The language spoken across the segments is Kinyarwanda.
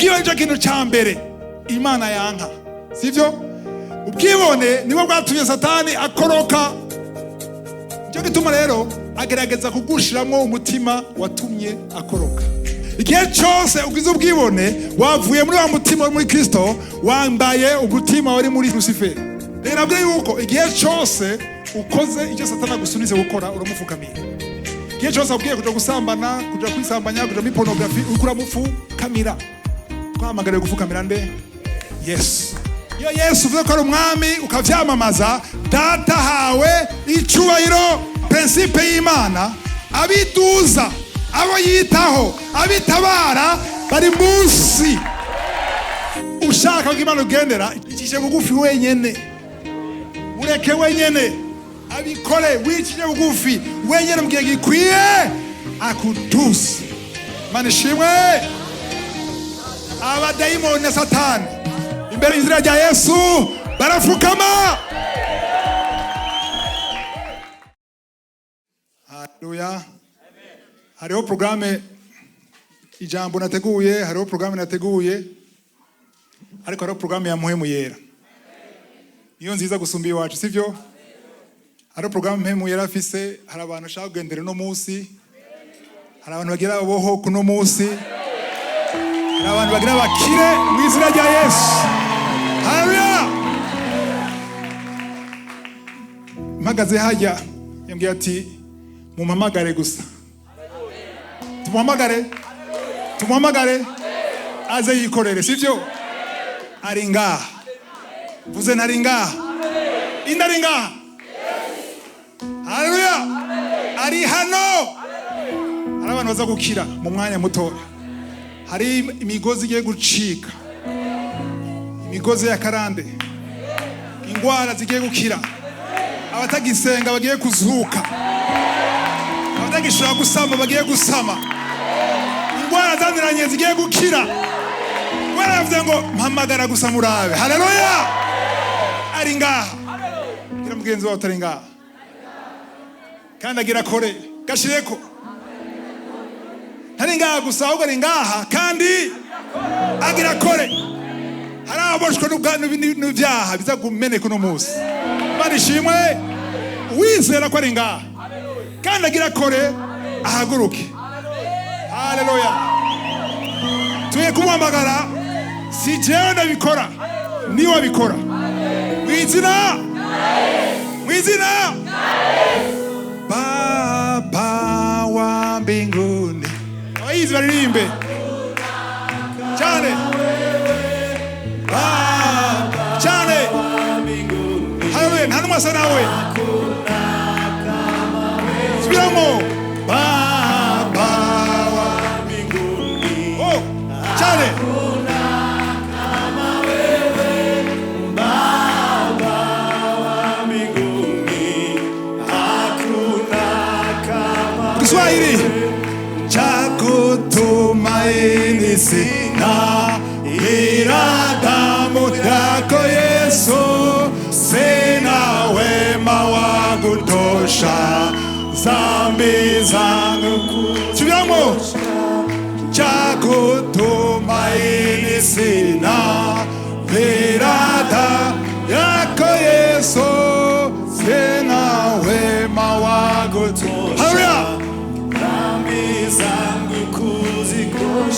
ubwibone cyo kintu cya mbere Imana yanka, sivyo? Ubwibone niwe bwatumye Satani akoroka. Cyo gituma rero agerageza kugushiramwo umutima watumye akoroka. Igihe cyose ugize ubwibone wavuye muri wa mutima uri muri Kristo, wambaye umutima wari muri Lucifer. Rero abwiye yuko igihe cyose ukoze icyo Satani agusunize gukora uramufukamira. Igihe cyose abwiye kuja gusambana, kuja kwisambanya, kuja muri pornography, ukuramufukamira. Twahamagariwe gufukamira nde? Yesu. Iyo Yesu uvuze ko ari umwami ukavyamamaza, data hawe icubahiro. Principe y'Imana, abiduza, abo yitaho, abitabara bari munsi. Ushaka ko Imana ugendera, ikije bugufi wenyene, ureke wenyene abikore, wikije bugufi wenyene mugihe gikwiye akuduze. Imana ishimwe. Abadayimoni na Satani imbere y'inzira rya Yesu barafukama. Haleluya. Hariho programme ijambo nateguye, hariho programme nateguye, ariko hariho programme ya muhemu yera. Niyo nziza gusumba iwacu, sivyo? Hariho programme muhemu yera afise, hari abantu bashaka kugendera no munsi, hari abantu bagira boho kuno munsi, hari abantu bagira bakire mu izina rya Yesu. Haleluya. Mpagaze hajya yambwiye ati mumpamagare gusa. Tumuhamagare aze yikorere, sivyo? Ari ngaha. Vuze ntari ngaha. Indari ngaha. Haleluya. Ari hano. Hari abantu baza gukira mu mwanya muto. Hari imigozi igiye gucika, imigozi ya karande, ingwara zigiye gukira, abatagisenga bagiye kuzuka, abatagishoboye gusama bagiye gusama, ingwara zaniranye zigiye gukira. Waravuze ngo mpamagara gusa murabe. Haleluya. Ari ngaha. Gira mugenzi wawe utari ngaha, kandi agira kore gashireko. Hari ngaha gusa, ahubwo ari ngaha kandi agira kore. Hari aboshwe n'ibyaha biza kumeneka uno munsi. Imana ishimwe. Wizera ko ari ngaha kandi agira kore ahaguruke. Haleluya. Tuye kumuhamagara, si jewe ndabikora, niwe abikora. Mwizina Baba wa mbinguni. Abayizi baririmbe cyane. Cyane. Haleluya. Nta n'umwe asa nawe. Subiramo. Baba wa mbinguni. Oh, cyane. Kiswahili. Chakutumaini sina ila damu yako Yesu, sina wema wa kutosha dhambi zangu. Subiramo. Chakutumaini sina ila damu yako Yesu, sina wema wa kutosha. Haleluya.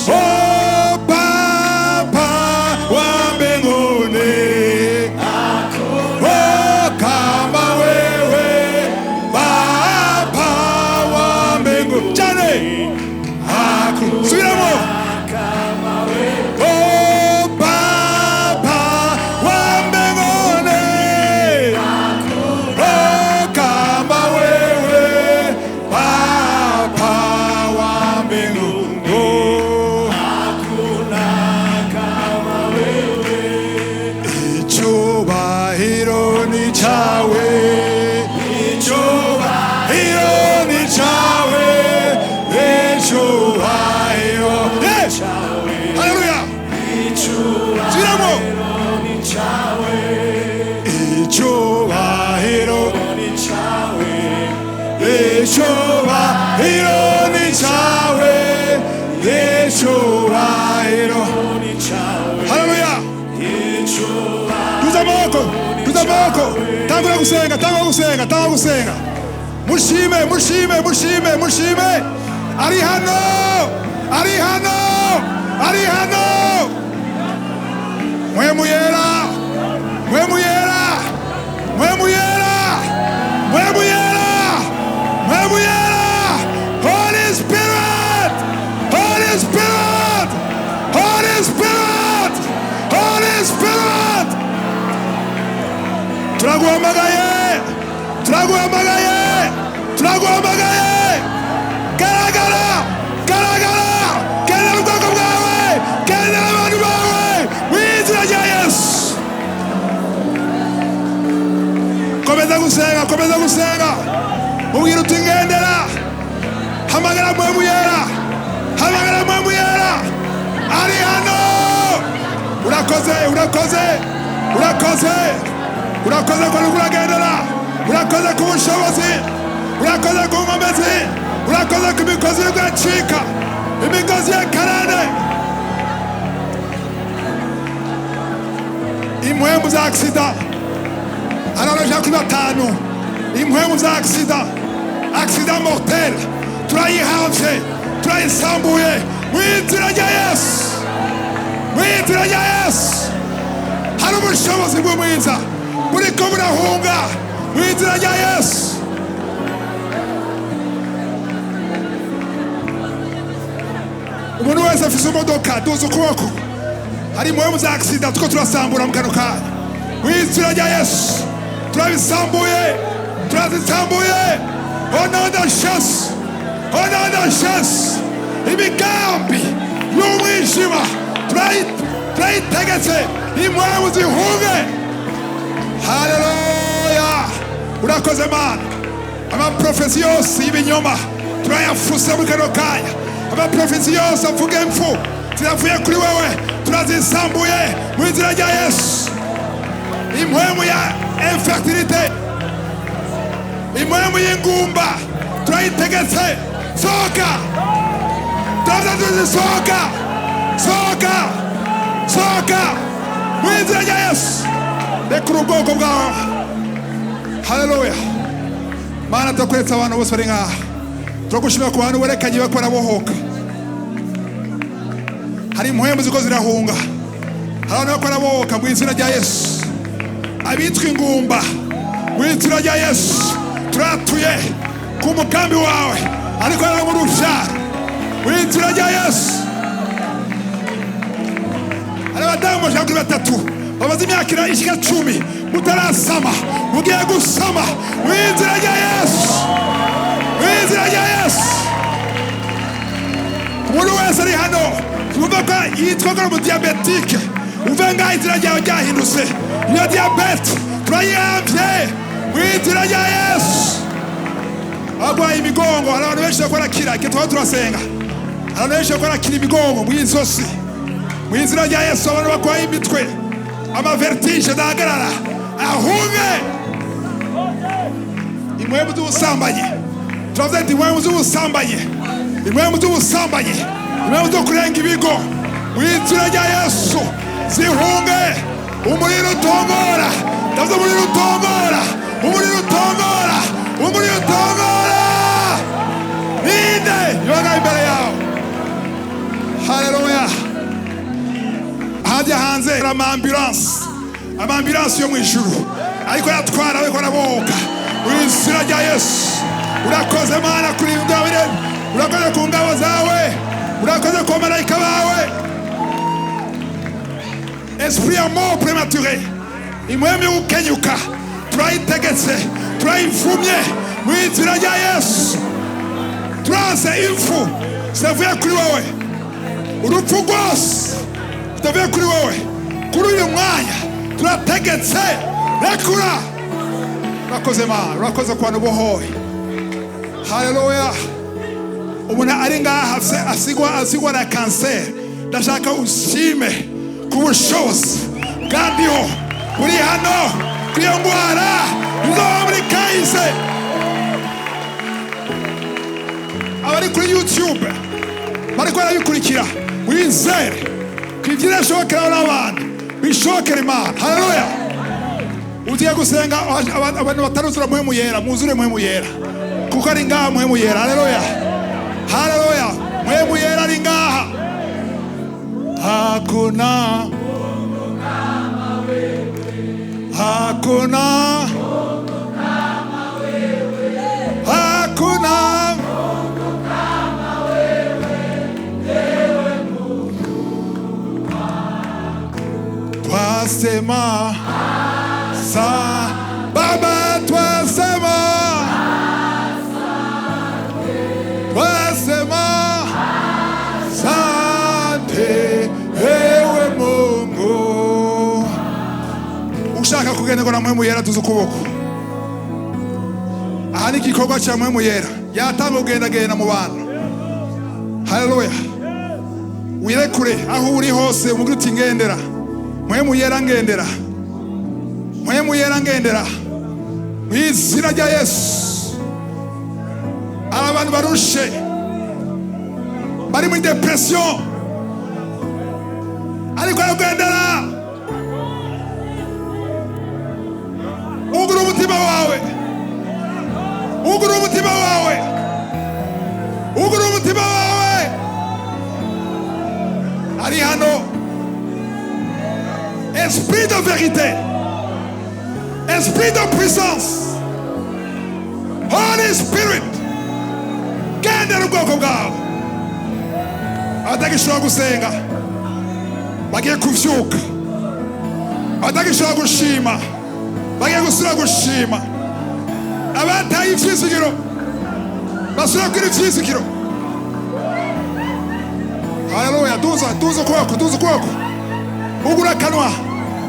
Oh, Baba wa mbinguni, oh, kama wewe, Baba wa mbinguni. Jane, subiramo. Oh, Baba wa mbinguni, oh, kama wewe, Baba wa mbinguni. amaboko tangura gusenga mushime ari hano Mwemu yera Holy Spirit turaguhamagaye garagara kenera ubwoko bwawe kenera abantu bawe mu izina rya Yesu. Komeza gusenga ubwira uti ngendera hamagara Mwemu yera ari hano. urakoze ko uragendera, urakoze ku bushobozi, urakoze ku nkomezi, urakoze ku migozi y'ugacika, imigozi ya karande, impwemu za aksida araroja kuri 5, impwemu za aksida mortel turayihavye, turayisambuye mu izina rya Yesu. Hari ubushobozi bw'umwiza buriko burahunga mu izina rya Yesu. Umuntu wese afise imodoka duza ukuboko, hari impwemu za aksida tuko turasambura mu kano kanya mu izina rya Yesu. Turazisambuye au nom de Jésus. Imigambi y'umwijima turayitegetse, impwemu zihunge. Haleluya, urakoze Mana. Amaprofesi yose y'ibinyoma turayafuse mu kano kanya, amaprofesi yose avuga impfu ziravuye kuri wewe turazisambuye mu izina rya Yesu. Impwemu ya infertilité, impwemu y'ingumba turayitegetse, sohoka, sohoka mu izina rya Yesu. Rekura ubwoko bwawe. Haleluya. Mana, turakuretse abantu bose bari ngaha, turagushimira ku bantu werekanye bakora bohoka. Hari impwemu ziko zirahunga, hari abantu bakora bohoka mu izina rya Yesu. Abitwa ingumba mu izina rya Yesu turatuye ku mugambi wawe, ariko aramurusha mu izina rya Yesu. Hari abadamu bashaka 3 bamaze imyaka ishika 10 mutarasama, mugiye gusama mu izina rya Yesu. Umuntu wese ari hano yumva ko yitwa ko diabetike, umva ngaho izina ryawe ryahindutse, iyo diabete turayambye mu izina rya Yesu. Abagwaye imigongo, hari abantu benshi bakora kira, tuba turasenga, hari abantu benshi bakora kira imigongo mu izosi mu izina rya Yesu. Abantu bakwaye imitwe, amavertige ndahagarara ahunge. Impwemu z'ubusambanyi turavuze ati impwemu z'ubusambanyi, impwemu zo kurenga ibigo mu izina rya Yesu zihunge. Umuriro utongora, ndavuze umuriro utongora. Ninde yoga imbere yawe? Haleluya. Hajya hanze amambulansi yo mu ijuru ariko yatwara we kora boka mu izina rya Yesu. Urakoze Mana kuri ingabire, urakoze ku ngabo zawe, urakoze ku marayika bawe. Esprit ya mort prématuré, impwemu y'ukenyuka turayitegetse, turayivumye mu izina rya Yesu. Turanse impfu zitavuye kuri wowe, urupfu rwose rutavuye kuri wowe, kuri uyu mwanya turategetse, rekura. Urakoze Mana, urakoze ku bantu bohoye. Haleluya. Umuntu ari ngaha asigwa na kanseri, ndashaka ushime ku bushobozi bwandiho uri hano kuri iyo ndwara izoba muri kahise. Abari kuri YouTube bariko barabikurikira, wizere ko ibyo birashobokera n'abantu bishobokera Imana. Haleluya. ugiye gusenga abantu bataruzura mpwemu yera, muzure mpwemu yera kuko ari ngaha mpwemu yera. Haleluya, haleluya, mpwemu yera ari ngaha. Hakuna hakuna hakuna twasema sa Baba, twasema sante ewe Mungu. Ushaka kugendera na mpwemu yera tuzi ukuboko. Aha ni igikorwa cya mpwemu yera, yatanga kugendagenda mu bantu. Haleluya, wirekure aho uri hose umubwire uti ngendera mpwemu yera, ngendera mpwemu yera, ngendera mu izina rya Yesu. Abantu barushe bari muri depression ariko aragendera. Ugura umutima wawe, ugura umutima wawe, ugura umutima wawe. Ari hano esprit de vérité, esprit de puissance, Holy Spirit, gendera ubwoko bwawe. Abatagishobora gusenga bagiye kuvyuka, abatagishobora gushima bagiye gusubira gushima, abataye ivyizigiro basubira kugira ivyizigiro. Haleluya, tuza ukuboko, ugura akanwa,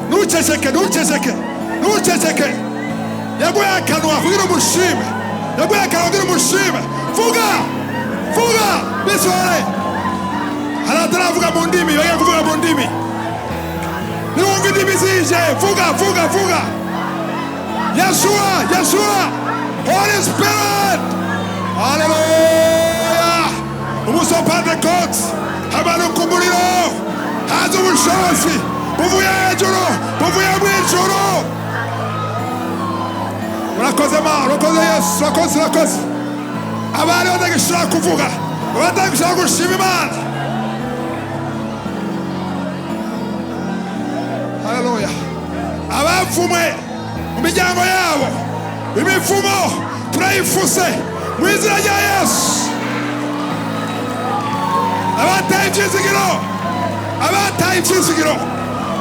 ntuceceke, yaguye akanwa kugira umushime, yaguye akanwa kugira umushime. Vuga bisore. Hari ataravuga mu ndimi, bagiye kuvuga mu ndimi. Niwumva indimi zije, vuga. Yeshua, Holy Spirit. Haleluya. Umunsi wa Pentecote habanuka umuriro, haza ubushobozi buvuye hejuru, buvuye mu ijuru. Urakoze Mana, urakoze Yesu, urakoze. Abari batagishobora kuvuga, batagishobora gushima Imana. Haleluya. Abavumwe mu miryango yabo, imivumo turayifuse mu izina rya Yesu. Abataye ivyizigiro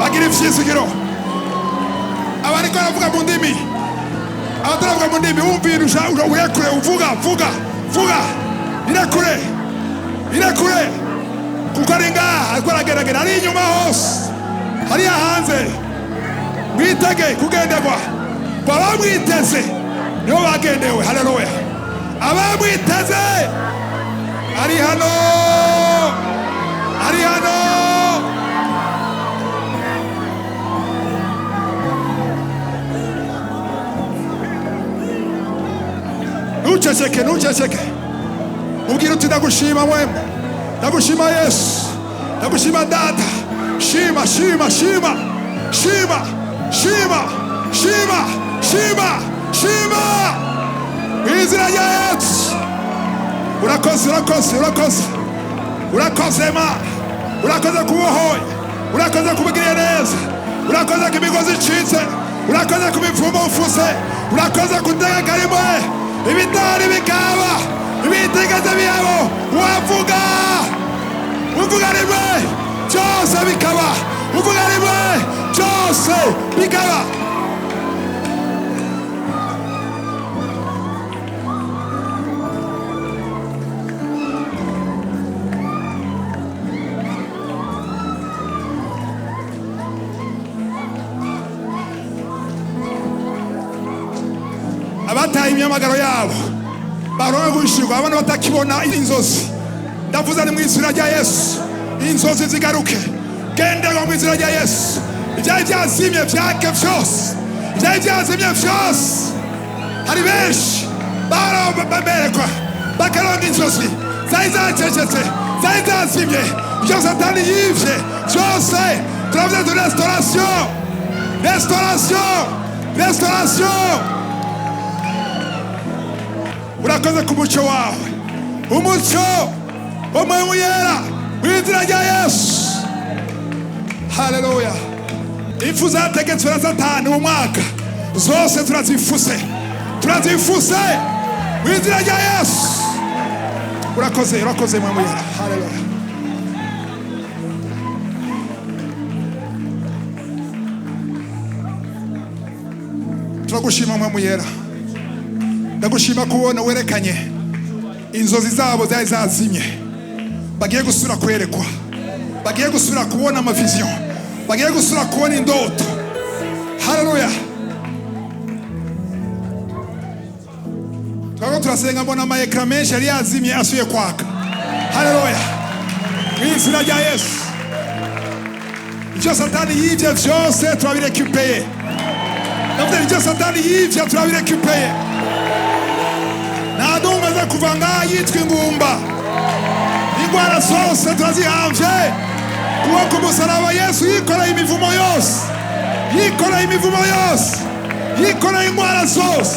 bagira ivyizigiro. Abariko baravuga mu ndimi, abataravuga mu ndimi, wumvira urekure, uvuga. Irekure kuko ari ngaha ariko arageragera, ari inyuma hose, hariya hanze. Mwitege kugenderwa, abamwiteze nibo bagendewe. Haleluya, abamwiteze ari hano. Ntuceceke, ubwira uti ndagushima mwemwe, ndagushima Yesu, ndagushima Data. Shima mu izina rya Yesu. Urakoze Mana, urakoze kubohoye, urakoze kubigiriye neza, urakoze ku imigozi icitse, urakoze ku mivumo ufuse, urakoze kutega rimwe ibitari bikaba, ibitigeze biyabo. Uvuga rimwe byose bikaba, uvuga rimwe byose bikaba. Abataye imyamagaro yabo baronka gushirwa, abana batakibona inzozi, ndavuze ni mu izina rya Yesu, inzozi zigaruke. Gendera mu izina rya Yesu. Ibyari byazimye byake vyose, hari benshi baberekwa bakaronka inzozi zari zacecetse, zari zazimye, ibyo Satani yivye byose. Turavuze tu restauration, restauration. Urakoze ku mucyo wawe, umucyo w'Umwuka Yera w'izina rya Yesu. Haleluya. Impfu zategetswe na Satani mu mwaka zose turazifuse w'izina rya Yesu. Urakoze Umwuka Yera. Haleluya. Turagushima Umwuka Yera, ndagushima kubona werekanye inzozi zabo zari zazimye, bagiye gusura kwerekwa, bagiye gusura kubona amavision, bagiye gusura kubona indoto. Haleluya. Turasenga mbona amaekra menshi yari yazimye asuye kwaka. Haleluya. Mw'izina rya Yesu. Icyo Satani yivye vyose turabirekupeye. Ndavuze icyo Satani yivye turabirekupeye. Nta n'umwe aza kuva ngaha yitwa ingumba. Ingwara zose turazihamvye. Kuko ku musaraba Yesu yikoreye imivumo yose. Yikoreye ingwara zose.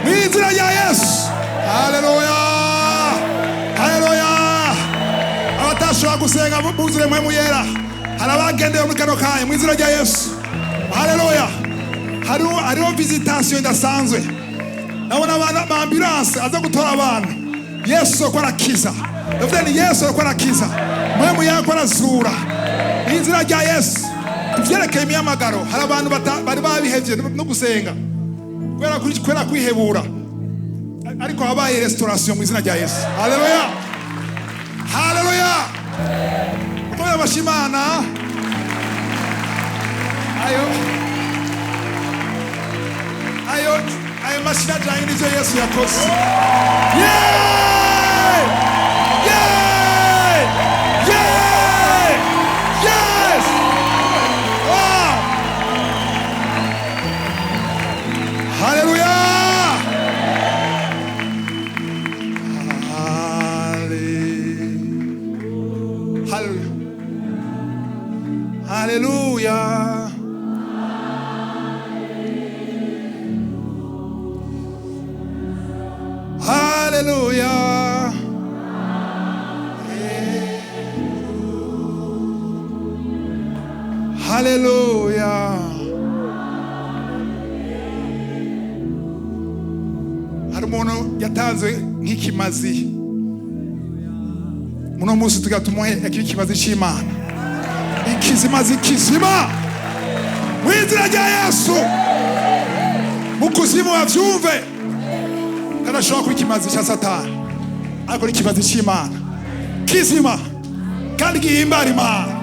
Mw'izina rya Yesu. Haleluya. Abatashobora gusenga buzure Umwuka Yera, hari abagendeye muri kano kanya mw'izina rya Yesu. Haleluya. Hariho visitation idasanzwe. Nabona ambulance aza gutora abantu. Yesu akora arakiza. Ndavuga ni Yesu akora arakiza. Umwuka Yera akora azura. Mw'izina rya Yesu. Ivyerekeye imyamagaro, hari abantu bari babihevye no gusenga kubera kwihebura, ariko habaye restauration mw'izina rya Yesu. Haleluya. Ukomeye abashimana. Ayo mashina ajanye n'ivyo Yesu yakoze. Yes. Wow. Haleluya. Haleluya. Haleluya. Haleluya. Hari umuntu yatanzwe nk'ikimazi. Muno munsi tugatumuhe ikimazi c'Imana. Ikizima mw'izina rya Yesu. Mukuzimu wavyumve. Kadashobora kuba ikimazi ca Satani, ariko ni ikimazi c'Imana kizima kandi gihimbara Imana.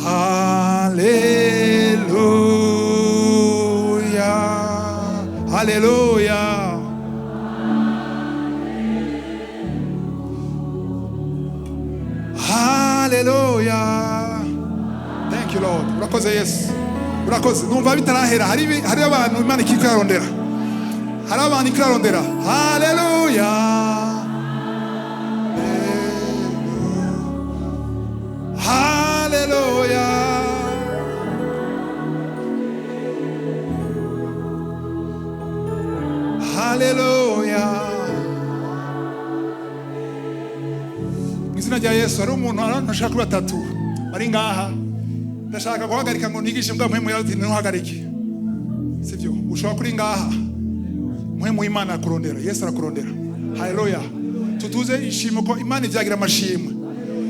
Haleluya. Thank you Lord. Urakoze Yesu. Urakoze. Numva bitarahera. Hari abantu Imana ikirarondera. Haleluya. Haleluya. Haleluya. Mw'izina rya Yesu. Hari umuntu ashaka kuba batatu bari ngaha. Ndashaka guhagarika ngo nigishe mbwa Mpwemu Yera, ntuhagarike. Sivyo? Ushobora kuri ngaha. Mpwemu Imana akurondera. Yesu arakurondera. Haleluya. Tutuze ishimo ko Imana ivyagira amashimwe.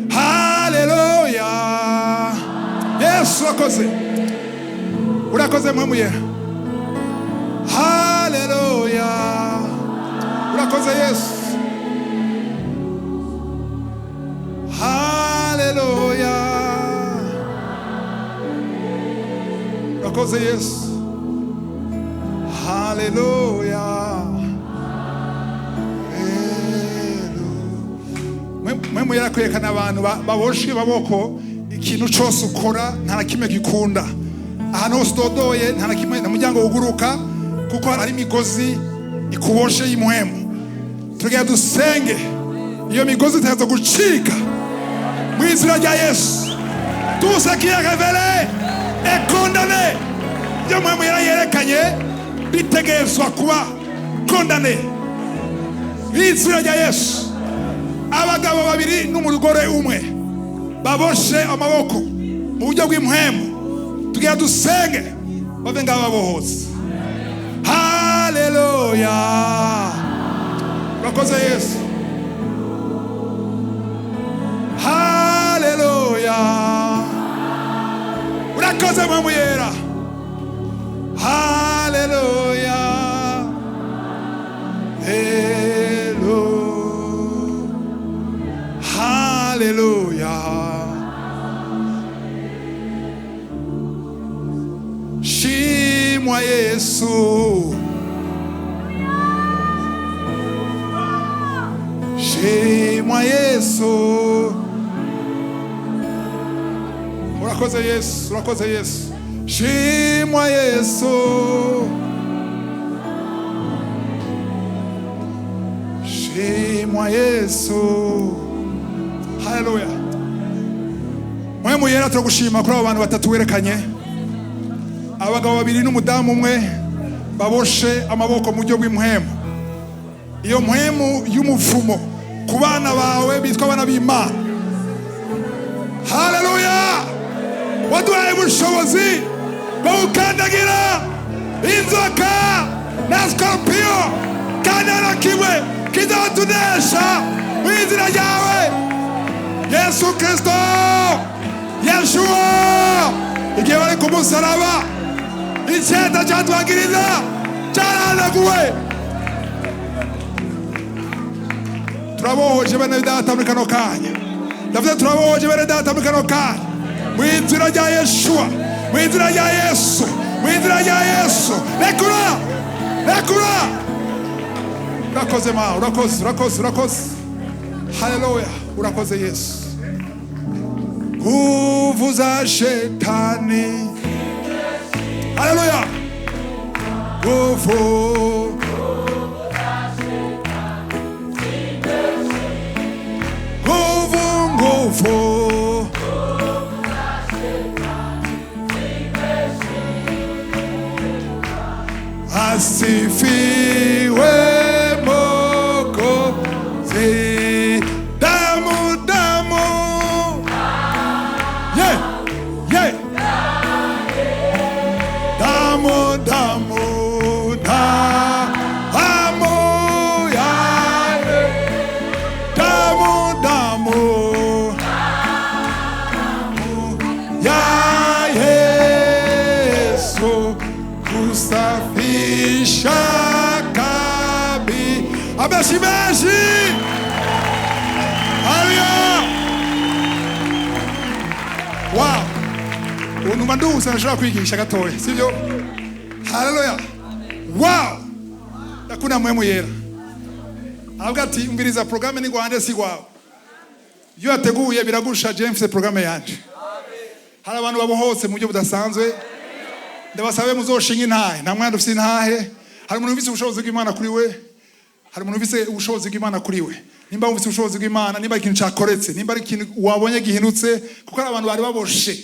Haleluya. Yesu akoze. Urakoze Mpwemu Yera. Haleluya. Urakoze Yesu. Haleluya. Urakoze Yesu. Haleluya. Mpwemu Yera kwerekana abantu baboshe baboko ikintu cyose ukora nta na kimwe gikunda. Ahantu hose udodoye nta na kimwe na muryango wuguruka, kuko hari imigozi ikuboshe y'Impwemu. Tugenda dusenge iyo migozi itaza gucika mw'izina rya Yesu. Tout ce qui est révélé est condamné ibyo mpamvu yerekanye bitegezwa kuba kondane izina rya Yesu. Abagabo babiri n'umugore umwe baboshe amaboko mu buryo bw'impwemu, tugira dusenge bave ngaba bohose. Haleluya, urakoze Yesu. Haleluya, urakoze mpamvu yera. Haleluya, hello, haleluya. Shimwa Yesu, shimwa Yesu. Urakoze Yesu, urakoze Yesu. Shimwa Yesu, shimwa Yesu. Haleluya. Mwe yera turagushima kuri abo bantu batatu werekanye. Abagabo babiri n'umudamu umwe baboshe amaboko mu buryo bw'impwemu. Iyo mpwemu y'umuvumo ku bana bawe bitwa abana b'Imana. Haleluya. Waduhaye ubushobozi bwo gukandagira inzoka na skorpiyo, kandi nta kimwe kizatunesha mu izina ryawe Yesu Kristo. Yeshua, igihe bari ku musaraba icyenda cyatwagiriza cyaranaguwe. Turabohoje bene data muri kano kanya. Ndavuze turabohoje bene data muri kano kanya mu izina rya Yeshua, mu izina rya Yesu, mu izina rya Yesu. Rekura, rekura. Urakoze ma, urakoze, urakoze, urakoze. Haleluya, urakoze Yesu. Nguvu za shetani, haleluya, nguvu, nguvu, nguvu, asifiwe Mwokozi. Abashimeshi, haleluya. Wow, unuma nduhusa nashobora kwigisha gatoya, sibyo? Haleluya. Wow, ndakuna mpwemu yera. Avuga ati umviriza programme ni Rwanda si gwawe. Iyo ateguye biragusha James programme yanje. Hari abantu babohotse mu buryo budasanzwe. Ndabasabe muzoshinga intahe, nta mwana ufite intahe. Hari umuntu ufite ubushobozi bw'Imana kuri we. Hari umuntu ufite ubushobozi bw'Imana kuri we. Nimba ufite ubushobozi bw'Imana, nimba ikintu cyakoretse, nimba ari ikintu wabonye gihindutse, kuko ari abantu bari baboshe.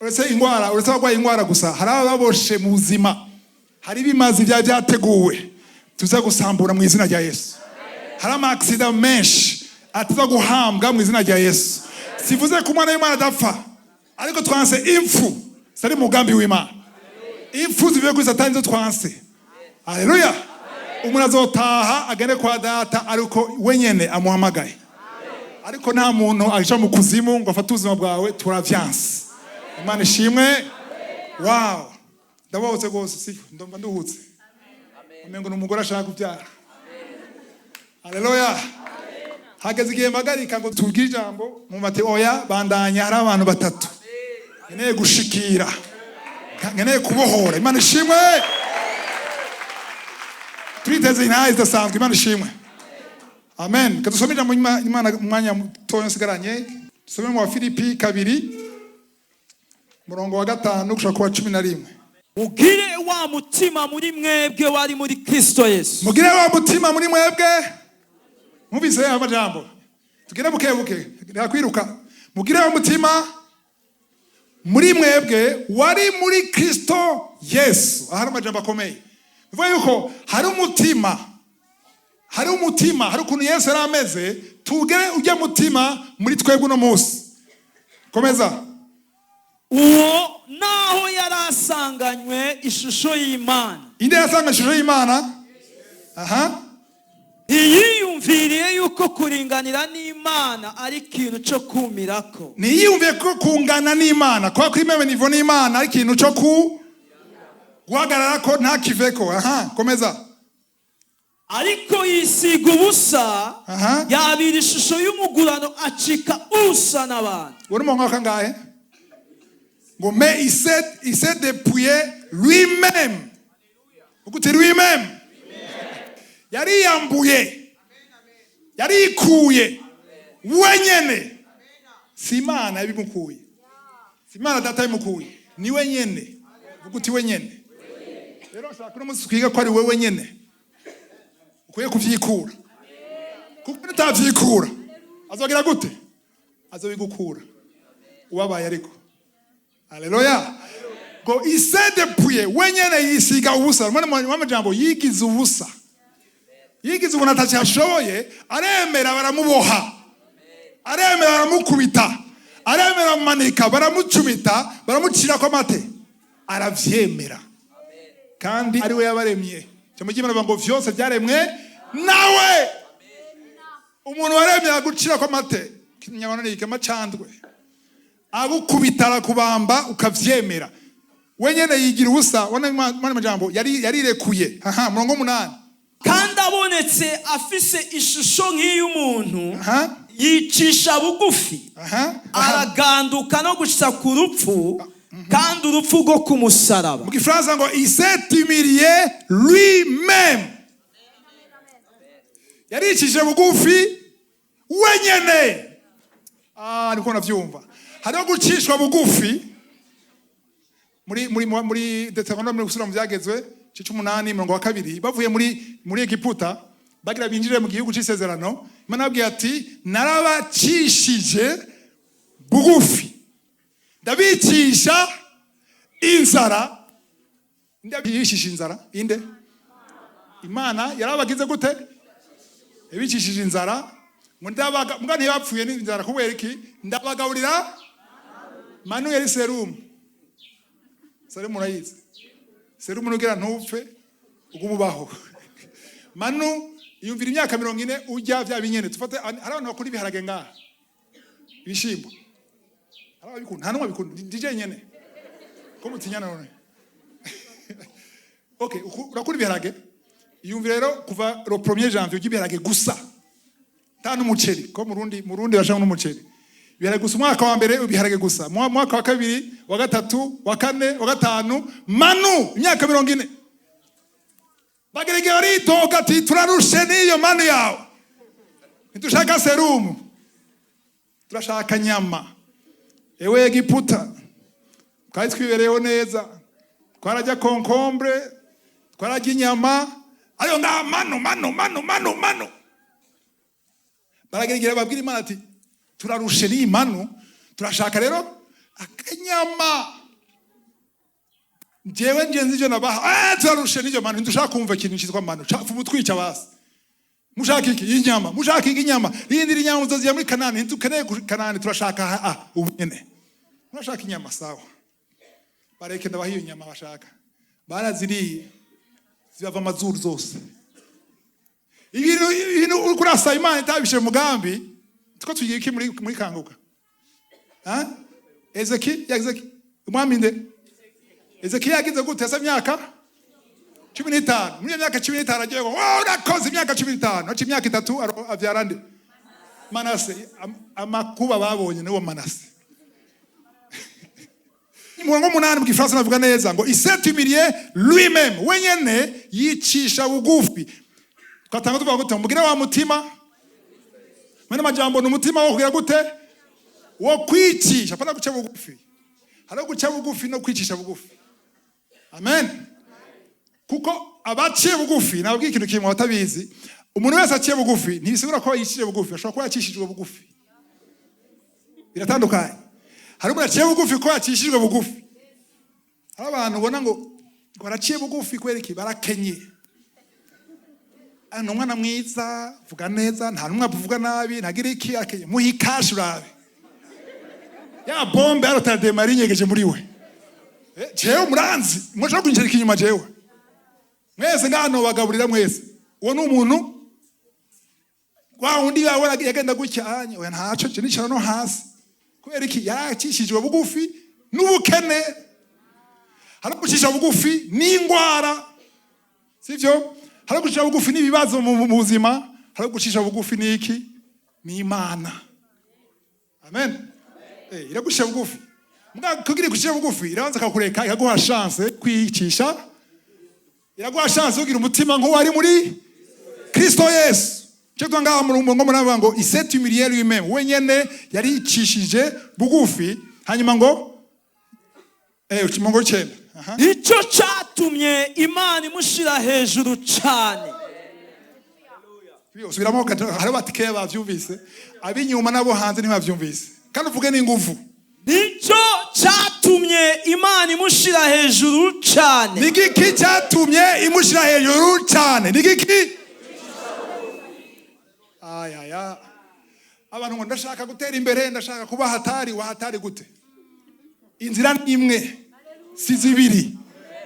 Uretse ingwara, uretse bagwaye ingwara gusa, hari ababoshe mu buzima. Hari bimazi byateguwe. Tuza gusambura mu izina rya Yesu. Hari ama-accident menshi atuza guhambwa mu izina rya Yesu. Sivuze ko umwana w'Imana adapfa, ariko twanse impfu sari mugambi w'Imana. Impfu zivuye kuri Satani zo twanse. Haleluya. Umuntu azotaha agende kwa data ariko wenyene amuhamagaye. Ariko nta muntu ahisha mu kuzimu ngo afate ubuzima bwawe, turavyanse. Imana ishimwe. Wow, ndabahutse gose, siko ndomba nduhutse. Umengo n'umugore ashaka kubyara. Haleluya. Hageze igihe magarika ngo tubwire ijambo mu mate oya bandanya. Hari abantu batatu nkeneye gushikira, nkeneye kubohora. Imana ishimwe. Twiteze intahe zidasanzwe. Imana ishimwe. Amen. Kadusome ijambo Imana umwanya mutoya nsigaranye. Dusome mu Filipi 2 murongo wa 5 gushaka kuwa 11. Mugire wa mutima muri mwebwe wari muri Kristo Yesu. Mugire wa mutima muri mwebwe. Mubise amajambo. Tugire buke buke. Ndakwiruka. Mugire wa mutima muri mwebwe wari muri Kristo Yesu. Aha hari amajambo akomeye. Bivuga yuko hari umutima, hari ukuntu Yesu yari ameze, tugere ujya mutima muri twebwe uno munsi. Komeza. Uwo naho yari asanganywe ishusho y'Imana. Inde yasanga ishusho y'Imana? Aha. Ntiyiyumviriye yuko kuringanira n'Imana ari ikintu cyo kumirako. Ntiyiyumviye ko kungana n'Imana, kwa kuri meme nivo n'Imana ari ikintu cyo guhagarara ko nta kiveko. Aha, komeza. Ariko yisiga ubusa, yabira ishusho y'umugurano acika usa n'abantu. Urimo nkaka ngahe? Ngo mais il s'est dépouillé lui-même. Ukute lui-même. Yari yambuye. Yari ikuye. Wenyene. Si Imana yabimukuye. Si Imana data yabimukuye. Ni wenyene. Ukute wenyene. Rero shaka no musukwiga ko ari we wenyene. Ukuye kuvyikura. Kuko utavyikura. Azogira gute? Azobigukura. Ubabaye ariko. Haleluya. Ngo il s'est dépouillé. Wenyene yisiga ubusa. Mwana majambo yigize ubusa. Yigize ubona atacyashoboye, aremera baramuboha. Aremera baramukubita. Aremera baramumanika, baramucumita, baramucira ko mate. Aravyemera. Kandi ari we yabaremye. Cyangwa Imana ngo vyose byaremwe nawe. Umuntu waremye agucira ko mate. Kinyabana ni kamacandwe. Agukubita arakubamba ukavyemera. Wenyene yigira ubusa, wana majambo yarirekuye. Aha, murongo 8. Kandi abonetse afise ishusho nk'iy'umuntu, yicisha bugufi, araganduka no gushitsa ku rupfu, kandi urupfu rwo ku musaraba. Mu Gifaransa ngo il s'est humilié lui-même. Yaricishije bugufi wenyene. Niko navyumva. Hariho gucishwa bugufi muri Deuteronome gusura mu byagezwe 18:2 bavuye muri Egiputa bagira binjire mu gihugu cy'isezerano. Imana yabwiye ati narabacishije bugufi ndabicisha inzara. Ndabicishije inzara inde? Imana yarabagize gute? Yabicishije inzara. Mundabaga mbwa ntibapfuye n'inzara kubera iki? Ndabagaburira manu yari serumu. Serumu urayizi? Serumu nugira ntupfe ugumubaho. Manu yumvira imyaka 40 ujya bya binyene. Tufate hari abantu bakora ibiharage ngaha. Ibishimbo. Hari ababikunda, nta numwe bikunda DJ nyene. Ko mutinyana none. Okay, urakora ibiharage. Yumvira rero kuva le 1er janvier ujya ibiharage gusa. Tanu umuceri, ko murundi bashaka n'umuceri. Ibiharage gusa umwaka wa mbere ubiharage gusa. Mwaka wa kabiri, wa gatatu, wa kane, wa gatanu, manu imyaka 40. Bagerege baritoga ati turarushe niyo manu yawe. Nitushaka serumu. Turashaka nyama. Ewe Egiputa. Twari twibereyeho neza. Twarajya concombre, twarajya inyama. Ayo nga manu. Baragerege babwira Imana ati turarushe ni manu, turashaka rero akanyama. Jewe ngenzi jo nabaha turarushe niyo manu, ndushaka kumva ikintu cyitwa manu. Chafu mutwica basi. Mushaka iki inyama, mushaka iki inyama. Yindi inyama uzoziya muri Kanani, ntukeneye Kanani turashaka ubunyene. Murashaka inyama sawa. Bareke ndabaha iyo nyama bashaka. Baraziriye. Zibava amazuru zose. Ibintu ukurasa Imana itabishe mugambi. Tuko tugiye iki muri kanguka? Ezeki umwami nde? Ezeki yagize gute asa myaka 15. Muri myaka 15 agiye ngo urakoze imyaka 15. Aci imyaka 3 avyara nde? Manase. Amakuba babonye niwo Manase. Murongo 8 mu Gifaransa navuga neza ngo il s'est humilié lui-même. Wenyene yicisha bugufi. Twatanga tuvuga gute mugira wa mutima. Mwana majambo n'umutima wo kugira gute? Wo kwicisha pana guca bugufi. Hari guca bugufi no kwicisha bugufi. Amen. Kuko abaciye bugufi nabwiye ikintu kimwe watabizi. Umuntu wese aciye bugufi ntibisigura ko yicishije bugufi, ashobora kuba yacishijwe bugufi. Biratandukanye. hari umuntu aciye bugufi ko yacishijwe bugufi. Hari abantu ubona ngo baraciye bugufi kubera iki? Barakenye. Ni umwana mwiza, vuga neza, nta n'umwe avuga nabi, ntagira iki, akenye. Muhe ikashi urabe. Ya bombe arotademara inyegeje muri we. Jewe muranzi, mushaka kunjirika inyuma jewe. Mwese ngano bagaburira mwese. Uwo ni umuntu wa undi yawe yagenda gucyanye, oya ntaco je nicara no hasi. Kubera iki? Yaracishijwe bugufi n'ubukene. Haragucisha bugufi n'ingwara. Sivyo? Haragucisha bugufi n'ibibazo mu buzima, haragucisha bugufi n'iki? Ni Imana. Amen. Iragucisha bugufi. Mbwa kugira gucisha bugufi, irabanza kakureka ikaguha chance kwicisha. Iraguha chance ugira umutima nko wari muri Kristo Yesu. Cyo twanga mu ngo ngo isetu miliyari lui-même wenyene yari icishije bugufi hanyuma ngo ukimongo cyenda. Icyo cyatumye Imana imushira hejuru cyane. Usubiramo hari batike bavyumvise abinyuma nabo hanze ntibavyumvise kandi uvuge n'inguvu. Nicyo cyatumye Imana imushira hejuru cyane. Nigiki cyatumye imushira hejuru cyane? Nigiki? Aya. Abantu ngo ndashaka gutera imbere, ndashaka kuba hatari, wa hatari gute? Inzira nimwe si zibiri.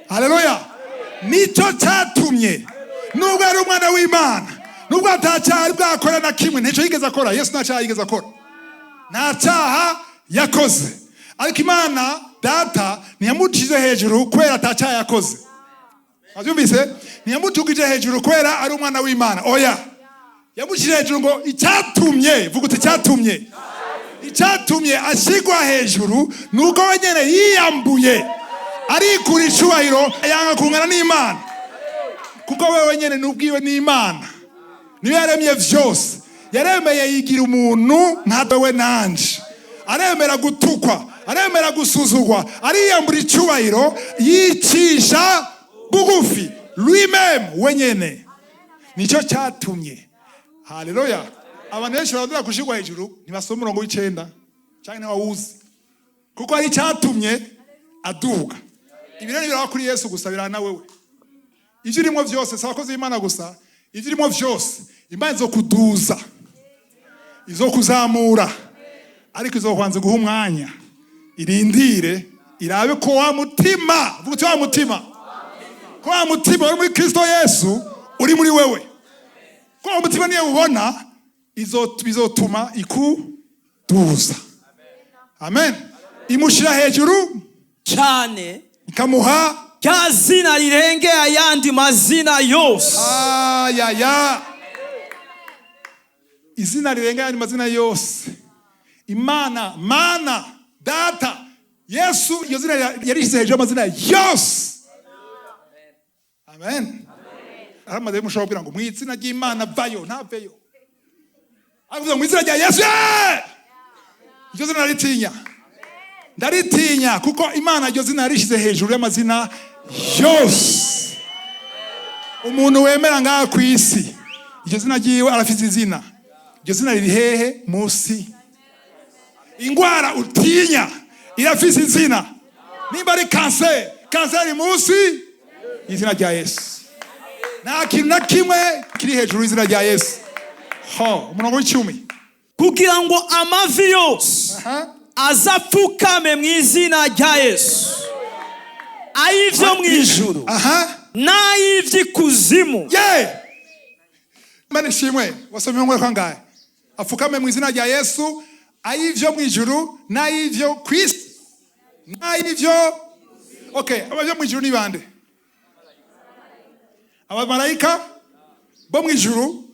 Haleluya. Nicyo cyatumye nubwo ari umwana w'Imana, nubwo atacyari bwakora na kimwe, nicyo yigeze akora. Yesu ntacyaha yigeze akora. Nta cyaha yakoze. Ariko Imana data ntiyamucishije hejuru kubera atacyaha yakoze. Abyumvise? Ntiyamucishije hejuru kubera ari umwana w'Imana. Oya. Yamushije hejuru ngo icyatumye, vuga uti icyatumye. Icyatumye ashigwa hejuru nuko wenyene yiyambuye. Arikura icubahiro yanga kungana n'Imana. Kuko wewe wenyene nubwiwe n'Imana. Niwe yaremye vyose. Yaremeye yigira umuntu ntawe nanje. Aremera gutukwa, aremera gusuzugwa, ariyambura icubahiro, yicisha bugufi lui-même wenyene. Nicyo cyatumye. Haleluya. Abantu benshi baradura kushigwa hejuru ntibasoma umurongo w'icenda cyangwa ntibawuzi. Kuko ari cyatumye aduga. Ibirori biraba kuri Yesu gusa birana wewe. Ivyo urimo vyose si abakozi b'Imana gusa. Ivyo urimo vyose Imana izo kuduza, izo kuzamura, ariko izo kwanze guha umwanya irindire irabe ko wa mutima, vuga wa mutima, ko wa mutima uri muri Kristo Yesu uri muri wewe. Ko wa mutima niye ubona bizotuma ikuduza. Amen. Imushira hejuru cyane ikamuha rya zina rirenge ayandi mazina yose. Ya. Izina rirenge ayandi mazina yose. Imana, Mana, Data, Yesu, iyo zina yarishize hejuru amazina yose. Amen. Aramade mushobora kugira ngo mu izina ry'Imana vayo ntaveyo. Avuga mu izina rya Yesu. Iyo zina naritinya. Ndaritinya kuko Imana iyo zina yarishize hejuru y'amazina yose. Umuntu wemera ngaha ku isi iryo zina ryiwe arafite izina. Iryo zina riri hehe? Musi. Ingwara utinya irafite izina. Nimba ari kanseri musi izina rya Yesu. Nta kintu na kimwe kiri hejuru y'izina rya Yesu. Umurongo w'icumi. Kugira ngo amavi yose azapfukame mu izina rya Yesu. Ayivyo mu ijuru n'ay'ivy'ikuzimu. Imana ishimwe. Wasomye ngo kangahe? Apfukame mu izina rya Yesu, ayivyo mu ijuru n'ayivyo ku isi. N'ayivyo abavyo mu ijuru ni bande? Abamarayika bo mu ijuru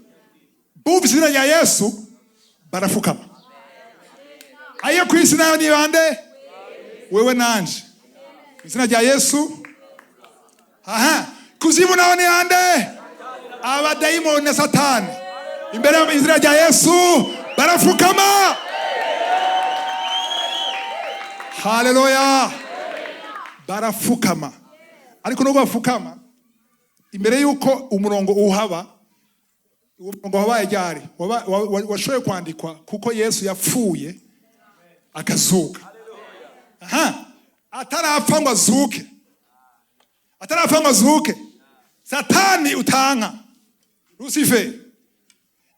bumva izina rya Yesu barafukama. Ayo ku isi nayo ni bande? Wewe nanje. Izina rya Yesu. Kuzimu nayo ni bande? Abadayimoni na Satani. Imbere y'izina rya Yesu barafukama. Haleluya. Barafukama. Ariko nubwo bafukama imbere yuko umurongo uhaba, umurongo wabaye ryari washoye kwandikwa kuko Yesu yapfuye akazuka. atarapfa ngo azuke, atarapfa ngo azuke, Satani utanka Lucifer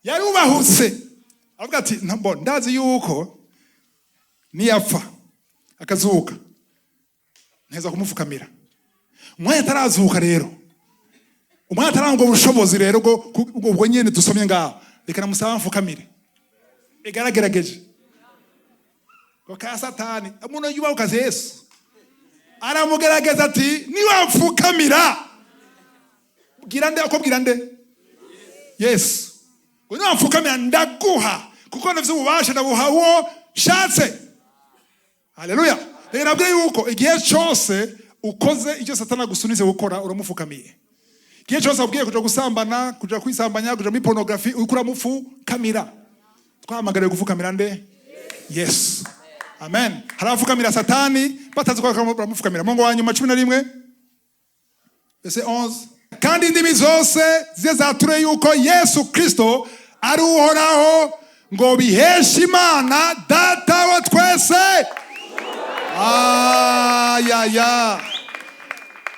yarubahutse avuga ati ndazi yuko niyapfa akazuka nteza kumufukamira. Umwanya atarazuka rero, umwanya atarangwa ubushobozi rero ubwo nyene dusomye ngaho, reka namusaba mfukamire. Igaragerageje ko ka Satani umuntu yubahuka Yesu aramugerageza ati niba mfukamira bwira nde akobwira nde Yesu, niba mfukamira ndaguha kuko navyo ububasha ndabuha uwo shatse. Haleluya. Rero nabwiye yuko igihe cyose ukoze icyo Satani agusunize gukora uramufukamiye. Igihe cyose abwiye kuja gusambana, kuja kwisambanya, kuja muri pornography, ukura mufukamira. Twahamagariwe gufukamira nde? Yesu. Amen. Harafukamira Satani batazi ko baramufukamira. Mungu wa nyuma 11 verset 11. Kandi indimi zose zize zature yuko Yesu Kristo ari uhoraho, ngo biheshe Imana Data wa twese.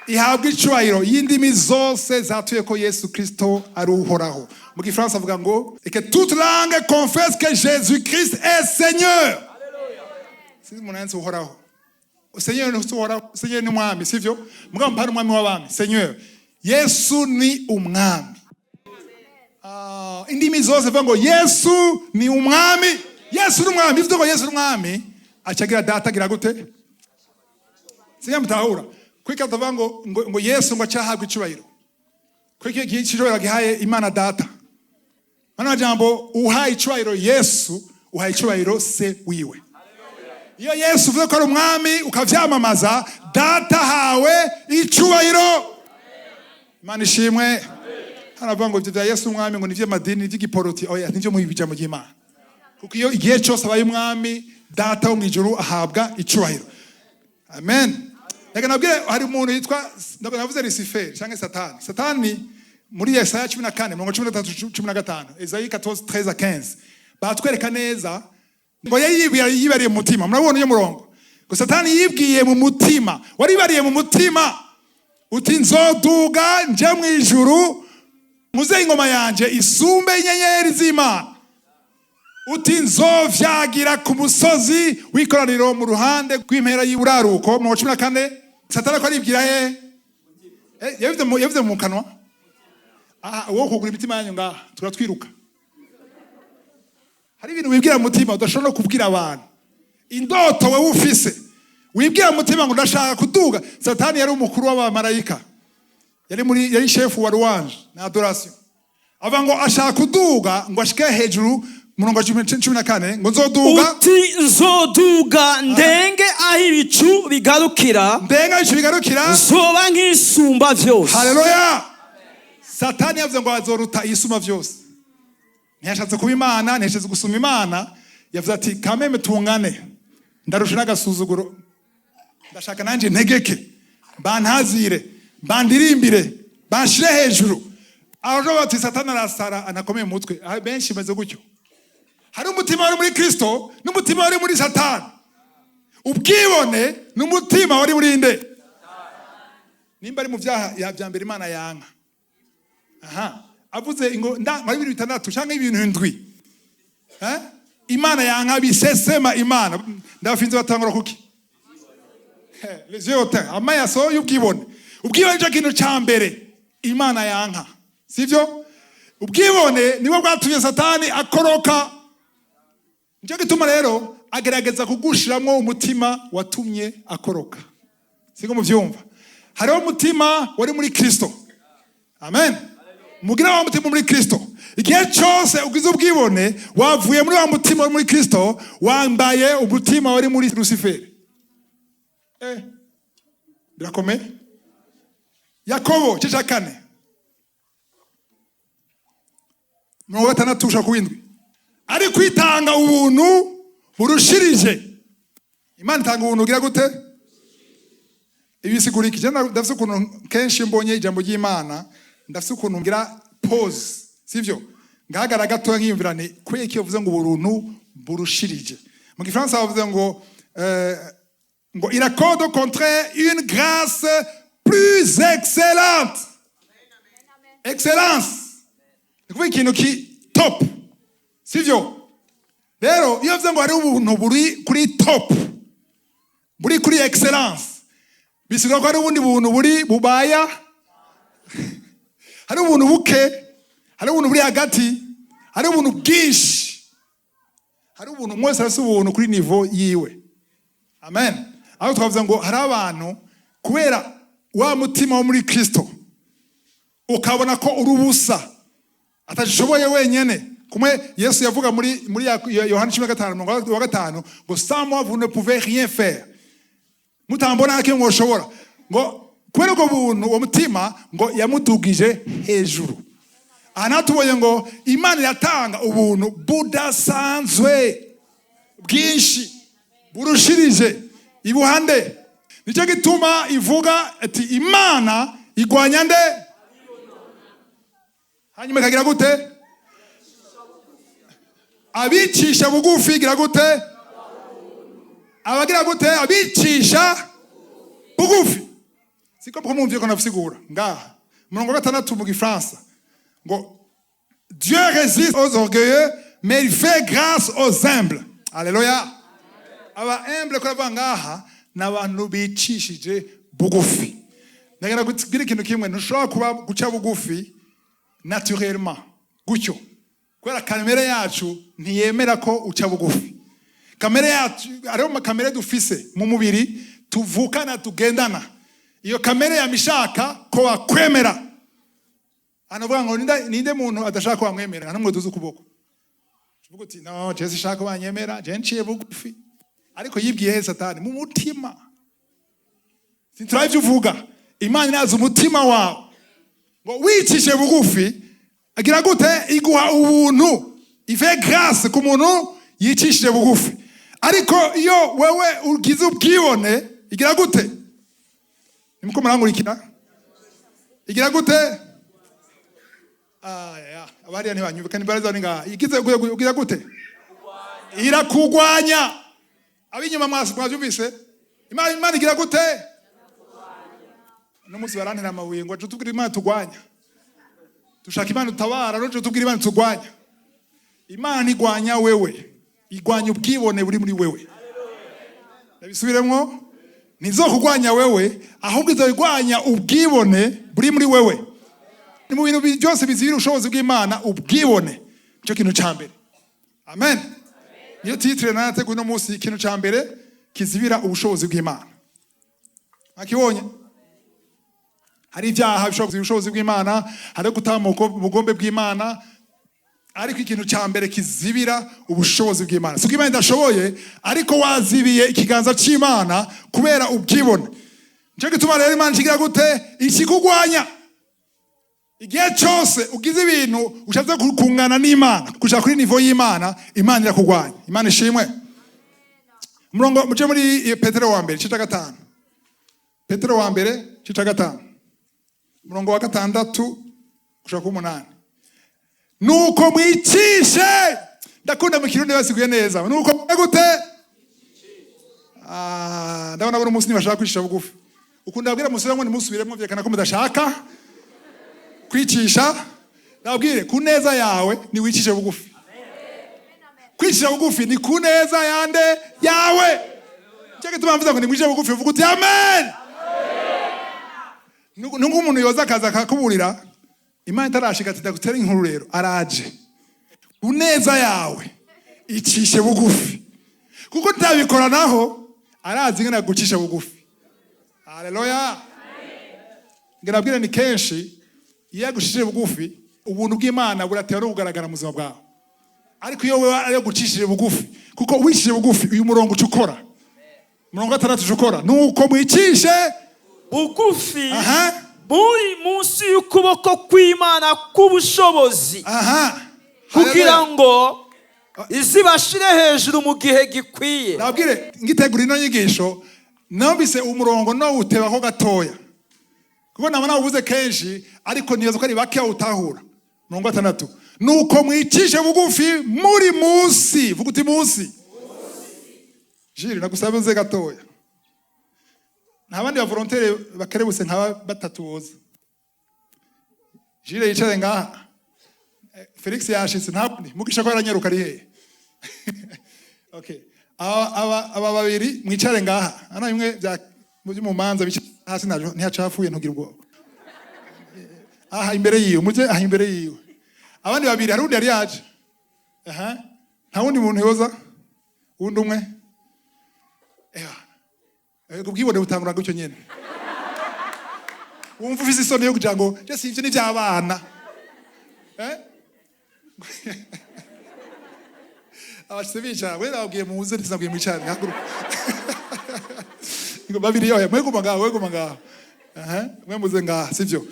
Ihabwa icubahiro y'indimi zose zatuye ko Yesu Kristo ari uhoraho. Mu Gifaransa avuga ngo et que toute langue confesse que Jésus-Christ est Seigneur. Sisi munanzi uhoraho. Seigneur ni uhoraho, Seigneur ni umwami, sivyo? Mugabo mpari umwami w'abami, Seigneur. Yesu ni umwami. Indimi zose avuga ngo Yesu ni umwami. Yesu ni umwami, bivuze ngo Yesu ni umwami. Achagira data agira gute? Sinya mutahura. Kwika tavuga ngo Yesu ngo acahabwa icubahiro. Kwiki icubahiro gihaye Imana Data. Mana jambo uhaye icubahiro Yesu, uhaye icubahiro se wiwe. Iyo Yesu uvuze ko ari umwami ukavyamamaza, Data hawe icubahiro. Imana ishimwe. Haravuga ngo ivyo vya Yesu umwami ngo nivyo madini vy'igiporoti, oya nivyo mubija mu Imana. Kuko iyo igihe cyose abaye umwami, Data wo mwijuru ahabwa icubahiro. Amen. Reka nabwire hari umuntu yitwa navuze Lucifer cyangwa Satani. Satani muri Yesaya 14:13-15, Esayi 14:13-15 batwereka neza ngo yibariye mu mutima. Murabona iyo murongo ngo Satani yibwiye mu mutima, waribariye mu mutima uti nzoduga nje mu ijuru, muze ingoma yanje isumbe inyenyeri z'Imana. Uti nzovyagira ku musozi w'ikoraniro mu ruhande rw'impera y'iburaruko. Mu 14 Satani ko aribwira yavuze mu kanwa. Uwo kugura imitima yanyu ngaha turatwiruka. Hari ibintu wibwira mu mutima udashobora kubwira abantu. Indoto wewe ufise wibwira mu mutima ngo ndashaka kuduga. Satani yari umukuru w'abamarayika, yari chef wa louange na adoration. Ava ngo ashaka kuduga ngo ashike hejuru. Murongo 14 ngo nzoduga, uti nzoduga ndenge aho ibicu bigarukira, nzoba nk'isumba vyose. Haleluya. Satani yavuze ngo azoruta isumba vyose. Ntiyashatse kuba Imana, ntiyashatse gusuma Imana. Yavuze ati kameme tungane, ndarusha n'agasuzuguro, ndashaka nanje ntegeke, bantazire, bandirimbire, banshire hejuru. Aho bati Satani arasara anakomeye mu mutwe. Benshi beze gutyo. Hari umutima wari muri Kristo n'umutima wari muri Satani. Ubwibone n'umutima wari muri nde? Nimba ari mu vyaha ya mbere Imana yanka. Avuze ngo ndanga ibintu bitandatu cyangwa ibintu ndwi. Imana yanka bisesema Imana. Ndafinze batangura kuki? Les yeux hautains, amayaso y'ubwibone. Ubwibone cyo kintu cya mbere Imana yanka. Sivyo? Ubwibone niwe bwatumye Satani akoroka. Njye gituma rero agerageza kugushiramwo umutima watumye akoroka. Siko muvyumva. Hariho umutima wari muri Kristo. Amen. Mugira wa mutima muri Kristo. Igihe cyose ugize ubwibone wavuye muri wa mutima wari muri Kristo, wambaye umutima wari muri Lucifer. Birakomeye. Yakobo 4. Murongo 6-7. Ari kwitanga ubuntu burushirije. Imana itanga ubuntu gira gute? Ibisigurikije ndafise ukuntu kenshi mbonye ijambo ry'Imana, ndafise ukuntu ngira pause, sivyo? Ngahagara gato nkiyumvirane kweki yavuze ngo ubuntu burushirije. Mu Gifaransa bavuze ngo ngo il accorde au contraire une grâce plus excellente. Excellence. Ni kuvuga ikintu ki top. Sivyo? Rero iyo bivuze ngo hari ubuntu buri kuri top, buri kuri excellence, bisigura ko hari ubundi buntu buri bubaya, hari ubuntu buke, hari ubuntu buri hagati, hari ubuntu bwinshi, hari ubuntu mwese arasa ubuntu kuri niveau yiwe. Amen. Aho twavuze ngo hari abantu kubera wa mutima wo muri Kristo ukabona ko urubusa atashoboye wenyene. Kumwe Yesu yavuga muri Yohana 15:5 ngo sans moi vous ne pouvez rien faire. Mutambona hake mwoshobora. Ngo kubera ko buntu uwo mutima ngo yamutugije hejuru. Anatubonye ngo Imana iratanga ubuntu budasanzwe bwinshi burushirije ibuhande. Nicyo gituma ivuga ati Imana igwanya nde? Hanyuma ikagira gute? Abicisha bugufi gira gute? Abagira gute? Abicisha bugufi. Siko kumumvye ko nafisigura ngaha. Murongo 6 mu Gifaransa ngo Dieu résiste aux orgueilleux mais il fait grâce aux humbles. Alléluia. Aba humble ko ngaha n'abantu bicishije bugufi. Ndagera kugira ikintu kimwe ntushobora kuba guca bugufi naturellement gutyo. Kubera kamere yacu ntiyemera ko uca bugufi. Kamere yacu ariyo kamere dufise mu mubiri tuvukana tugendana. Iyo kamere yamishaka ko wakwemera. Anavuga ngo ninde muntu adashaka ko bamwemera ntamwe duze ukuboko. Tuvuga uti no Jesu shaka banyemera je nciye bugufi. Ariko yibwiye Satani mu mutima. Sintraje uvuga Imana inazi umutima wawe. Ngo wicishe bugufi agira gute? Iguha ubuntu. Ife grâce ku muntu yicishije bugufi. Ariko iyo wewe ugize ubwibone igira gute? Nimko murangurikira? Igira gute? Abari ntibanyumva kandi baraza ninga igize ugira gute? Irakugwanya. Abinyuma mwavyumvise? Imana igira gute? No musi barantera amabuye ngo tubwire Imana tugwanya. Dushaka Imana utabara no tubwire Imana tugwanya. Imana igwanya wewe. Igwanya ubwibone buri muri wewe. Nabisubiremwo ntizokugwanya wewe ahubwo izogwanya ubwibone buri muri wewe. Ni mu bintu byose bizibira ubushobozi bw'Imana ubwibone. Cyo kintu cyambere. Amen. Niyo titre nateguye no musi ikintu cyambere kizibira ubushobozi bw'Imana. Akibonye? Hari ibyaha bishobora ubushobozi bw'Imana, hari gutamuka ubugombe bw'Imana, ariko ikintu cyambere kizibira ubushobozi bw'Imana. Suko Imana idashoboye, ariko wazibiye ikiganza cy'Imana kubera ubwibone. Cyo gituma rero Imana kigira gute? Ikikugwanya. Igihe cyose ugize ibintu ushatse kungana n'Imana, kuja kuri niveau y'Imana, Imana irakugwanya. Imana ishimwe. Murongo muje muri Petero wa mbere cita 5. Petero wa mbere cita 5. Murongo wa 6 kushaka 8. Nuko mwicishe. Ndakunda mu kirundi basiguye neza. Nuko gute? Ndabona bari umunsi nibashaka kwicisha bugufi. Ukunda abwira musore ngo nimusubiremo vyekana ko mudashaka kwicisha. Nabwire ku neza yawe ni wicishe bugufi. Kwicisha bugufi ni ku neza yande yawe. Cyangwa tumamvuza ngo ni mwishe bugufi uvuga uti amen. Nungu umuntu yoza akaza akakuburira Imana itarashika ati ndagutera inkuru rero araje. Ku neza yawe icishe bugufi. Kuko ntabikora naho arazi ngena gucisha bugufi. Haleluya. Ngerabwira ni kenshi iyo yagushije bugufi ubuntu bw'Imana buratera no kugaragara mu buzima bwawe. Ariko iyo wewe ari gucishije bugufi kuko wishije bugufi uyu murongo ucukora. Murongo 6 ucukora nuko mwicishe bugufi. Muri munsi y'ukuboko kw'Imana k'ubushobozi. Kugira ngo izibashire hejuru mu gihe gikwiye. Nabwire ngitegura ino nyigisho nambise umurongo no utebaho gatoya. Kuko nabona uvuze kenshi ariko niyoza ko ari bake utahura. Murongo 6 nuko mwicishe bugufi muri munsi. Vuga uti munsi. Jiri nagusabe nze gatoya. nta bandi ba volontaire bakerebutse nka batatu boza. Jire yicare ngaha. Felix yashitse ntabwo mugisha ko aranyaruka ari hehe. Okay. Aba babiri mwicare ngaha. Ana imwe bya mu manza hasi ntihacafuye ntugira ubwoba. Aha imbere yiwe muje aha imbere yiwe. Abandi babiri hari undi yari yaje. Aha. Nta wundi muntu yoza. Undi umwe. Kubwibone butangura gutyo nyene. Wumva ufise isoni yo kugira ngo je sivyo ni by'abana. Abasebisha we nabwiye muze ntisabwiye mwicane ngakuru. Ngo babiri yoya mwe guma ngaho. Mwe muze ngaha sivyo.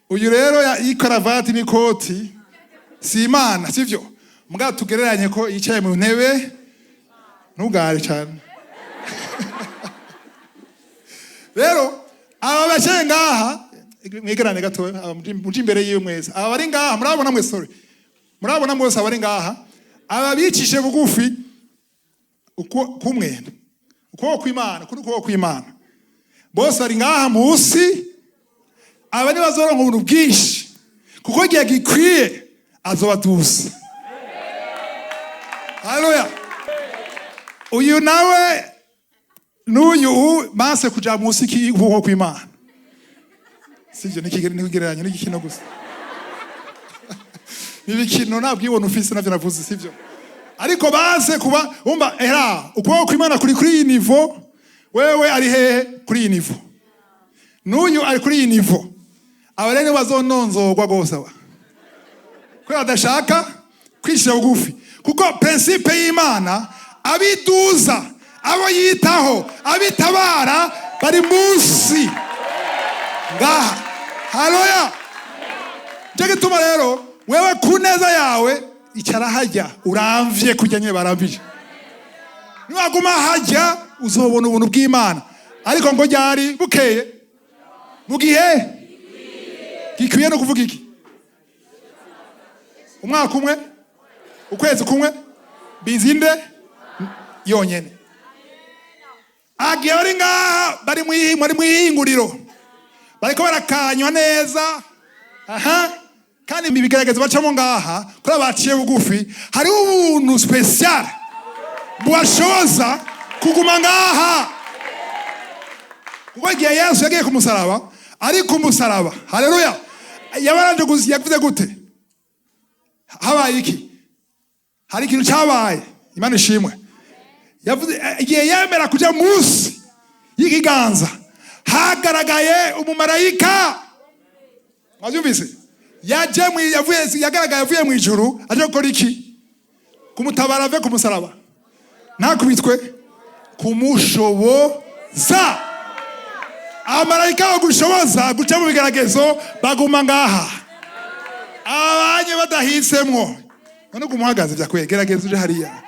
Uyu rero ikaravati n'ikoti si Imana sivyo. Mbwa tugereranye ko yicaye mu ntebe ntugare cyane. Rero aba baciye ngaha mwegerane gatoya muje imbere yiwe mwese. Aba bari ngaha murabona mwe sorry. Murabona mwese abari ngaha aba bicishe bugufi uko kumwe. Uko kw'Imana kuri uko kw'Imana. Bose ari ngaha musi aba ni bazoronka ubuntu bwinshi kuko giye gikwiye azobadusa. Haleluya. Uyu nawe n'uyu maze kuja musi k'uko kw'Imana. Sivyo nikigereranya n'igikino gusa. Nibikino nabwibona ufise navyo navuze sivyo. Ariko baze kuba umba uko kw'Imana kuri iyi niveau wewe ari hehe kuri iyi niveau. N'uyu ari kuri iyi niveau. Abarene bazononzogwa gose aba. Ko adashaka kwishira bugufi. Kuko principe y'Imana abiduza abo yitaho abitabara bari munsi ngaha. Haleluya. Gituma rero wewe kuneza yawe icara hajya uramvye kujya nye barambije. Niwaguma hajya uzobona ubuntu bw'Imana. Ariko ngo ryari bukeye mugihe gikwiye no kuvuga iki? Umwaka umwe ukwezi kumwe bizinde yonyene. Agiye bari ngaha bari mwihinguriro bariko barakanywa neza. Aha kandi bigaragaza bacamo ngaha kuri abaciye bugufi hari ubuntu special bwashoza kuguma ngaha. Kuko igihe Yesu yagiye ku musaraba ari ku musaraba. Haleluya. Yabaranje yavuze gute? Habaye iki? Hari ikintu cyabaye. Imana ishimwe. Yavuze igihe yemera kuja munsi y'ikiganza hagaragaye umumarayika. Wavyumvise? Yagaragaye avuye mu ijuru aje gukora iki? Kumutabara ave ku musaraba. Nakubitwe kumushoboza. Amarayika bagushoboza guca mu bigeragezo baguma ngaha. Abanye badahisemwo. None kumuhagaze bya gerageza uje hariya.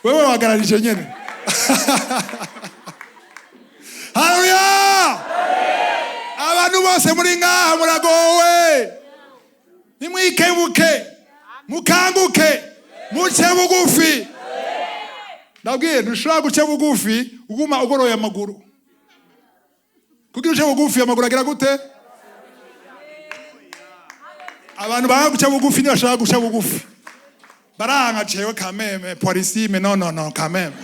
Wewe wagararije nyene. Haleluya. Abantu bose muri ngaha muragowe. Nimwikebuke. Mukanguke. Muce bugufi. Nabwiye ntushobora guca bugufi uguma ugoroye amaguru. Kugira uce bugufi amaguru agira gute? Abantu banga guca bugufi ntibashaka guca bugufi. Baranga cewe kameme polisime no kameme.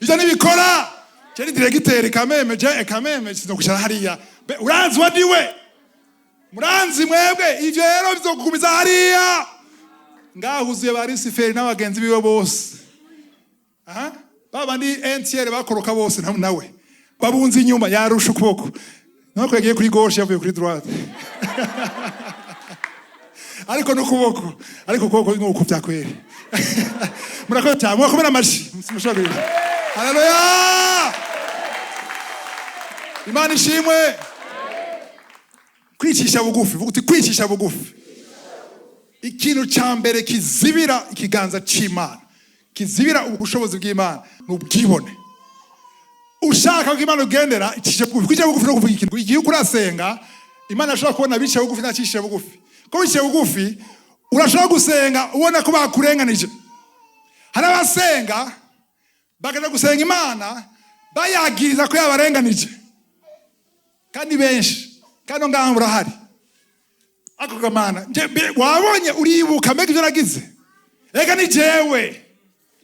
Izo nibikora. Ceri diregiteri kameme je kameme sinokushara hariya. Uranzi wadiwe. Muranzi mwebwe ivyo rero bizokugumiza hariya. Ngahuzuye bari siferi n'abagenzi biwe bose. Aha? Baba ndi entiere bakoroka bose nawe. Babunzi inyuma yarusha ukuboko. Nako yagiye kuri gauche yavuye kuri droite. Ariko n'ukuboko. Ariko ukuboko n'uko byakwere. Murakoze cyane mwakomera amashi. Mushobora. Haleluya! Imana ishimwe. Kwicisha bugufi. Vuga uti kwicisha bugufi. Ikintu cyambere kizibira ikiganza cy'Imana. Kizibira ubushobozi bw'Imana n'ubwibone. Ushaka ko Imana ugendera icishe bugufi. Kwicisha bugufi no kuvuga ikintu. Igihe ukurasenga Imana ashobora kubona bicisha bugufi nacisha bugufi. Ko bicisha bugufi urashobora gusenga ubona ko bakurenganije. Hari abasenga bakaja gusenga Imana bayagiriza ko yabarenganije kandi benshi kandi ngaho murahari ako kamana wabonye uribuka mbega ivyo nagize ega ni jewe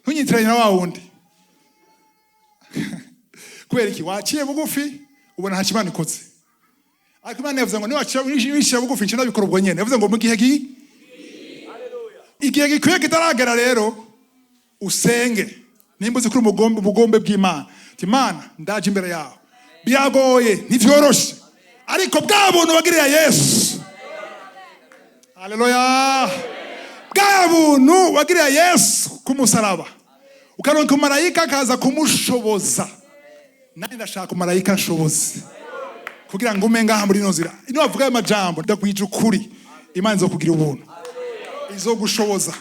ntunyitiranye na wa wundi kubera iki waciye bugufi ubona nta kimana ikoze ariko Imana yavuze ngo niwaciye bugufi nce nabikora ubwo nyene yavuze ngo mu gihe igihe gikwiye kitaragera rero usenge nimba uzi kuri ubugombe bw'Imana Imana ndaje imbere yawe biragoye ntivyoroshe ariko bwa buntu wagiriye Yesu haleluya bwa buntu wagiriye Yesu kumusaraba ukaronka marayika akaza kumushoboza nani ndashaka marayika nshoboze kugira ngo umenga aha muri nozira ino bavuga amajambo ndakwije ukuri Imana izokugira ubuntu izogushoboza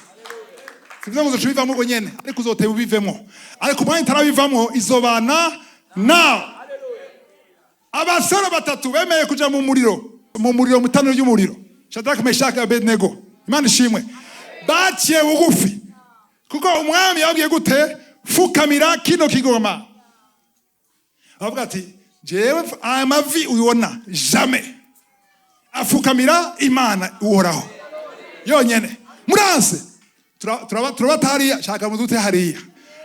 sivyo ngo zocubivamo ubwo nyene ariko uzoteba ubivemo ariko umwanya itarabivamo izobana nawe abasore batatu bemeye kuja mu muriro mutaniro ry'umuriro Shadraka Meshaki na Abednego Imana ishimwe baciye bugufi kuko umwami yabwiye gute fukamira kino kigoma avuga ati jewe amavi uyibona jamais afukamira Imana uhoraho yonyene muranse turabata hariya shaka muzute hariya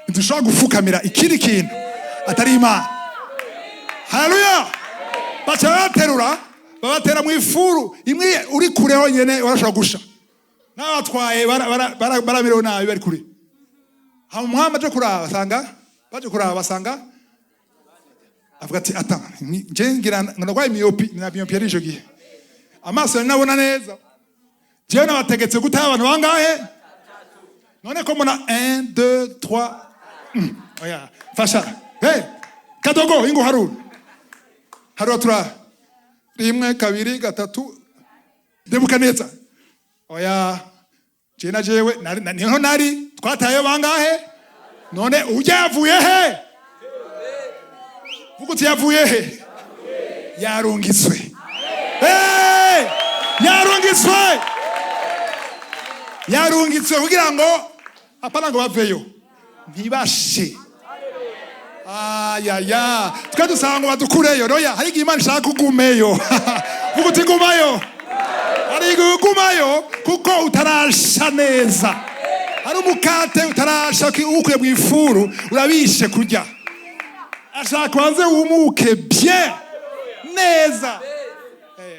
ntidushobora gufukamira ikindi kintu atari Imana haleluya baca baterura babatera mu ifuru imwe uri kure honyene barashobora gusha n'abatwaye baramerewe nabi bari kure hama umwami aje kuraba basanga avuga ati ata nje ngira ndagwaye myopi ari ico gihe amaso nabona neza jewe nabategetse gutaha abantu bangahe none ko mona 1 2 3 oya fasha hey kadogo ingo harura tura 1 2 3 debuka neza oya jewe niho nari twataye bangahe none ujavuye he vuga uti yavuye he yarungitswe hey yarungitswe kugira ngo apana ngo baveyo ntibashe ayaya twe dusanga ngo badukureyo roya hari igihe Imana ishaka kugumeyo vuga uti gumayo hari igihe gumayo kuko utarasha neza hari umukate utarasha ukuye mu ifuru urabishe kurya ashaka wanze wumuke bien neza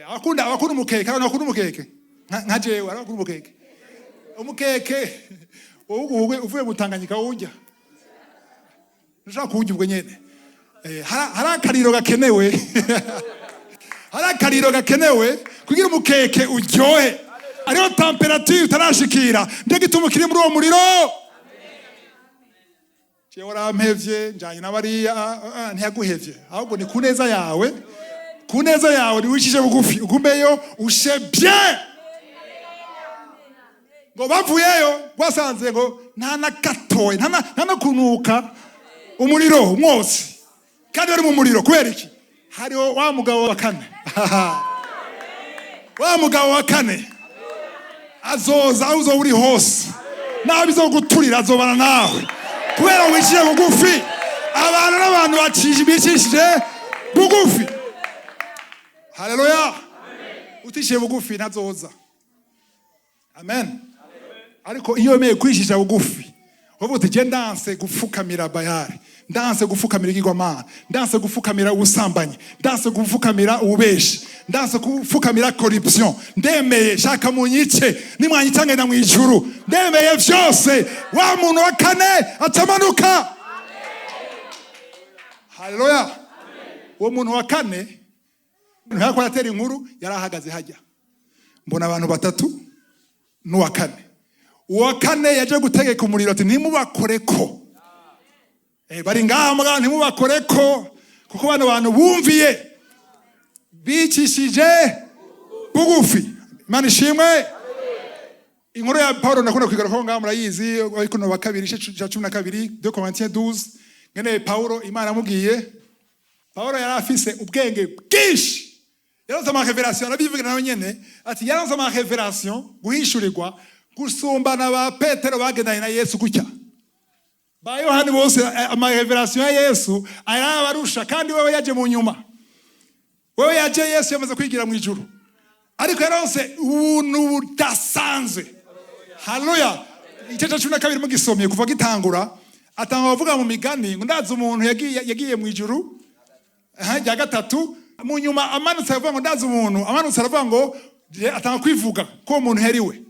abakunda umukeke kandi bakunda umukeke nka jewe abakunda umukeke umukeke uvuye mu Tanganyika urya nshaka kuwurya ubwo nyene hari akariro gakenewe hari akariro gakenewe kugira umukeke uryohe ariyo temperature utarashikira nde gituma kiri muri uwo muriro jewe warampevye njanye n'abariya ntiyaguhevye ahubwo ni kuneza yawe niwishije bugufi ugumeyo ushe bien ngo bavuyeyo wasanze ngo nta na gatoya nta na kunuka umuriro mwose kandi bari mu muriro kubera iki hariho wa mugabo wa kane azoza aho uzoba uri hose nawe bizoguturira azobana nawe kubera wishije bugufi abantu n'abantu bicishije bugufi haleluya utishiye bugufi ntazoza amen ariko iyo wemeye kwishisha bugufi wowe uti je ndanse gufukamira Bayali ndanse gufukamira igigwamana ndanse gufukamira ubusambanyi ndanse gufukamira ububeshi ndanse gufukamira corruption ndemeye shaka munyice nimwanyica ngenda mu ijuru ndemeye vyose wa muntu wa kane atamanuka haleluya uwo muntu wa kane ntako yatera inkuru yarahagaze hajya mbona abantu batatu n'uwa kane uwa kane yaje gutegeka umuriro ati ntimubakoreko bari ngaha muganga ntimubakoreko kuko bano bantu bumviye bicishije bugufi Imana ishimwe inkuru ya Paulo nakunda kwigarukaho ngaha murayizi ariko no wa kabiri igice cya 12 2 Corinthiens 12 ngene Paulo Imana amubwiye Paulo yari afise ubwenge bwinshi yaronse ama revelation arabivuga nawe nyene ati yaronse ama revelation guhishurirwa gusumbana ba Petero bagendanye na Yesu gutya ba Yohani bose amarevelation ya Yesu arabarusha kandi wewe yaje mu nyuma. Wewe yaje Yesu yamaze kwigira mu ijuru. Ariko yaronse ubuntu budasanzwe. Haleluya. Igice cya 12 mugisomye kuva gitangura atanga bavuga mu migani ngo ndazi umuntu yagiye mu ijuru ya gatatu mu nyuma amanutse avuga ngo ndazi umuntu amanutse aravuga ngo atanga kwivuga ko umuntu heriwe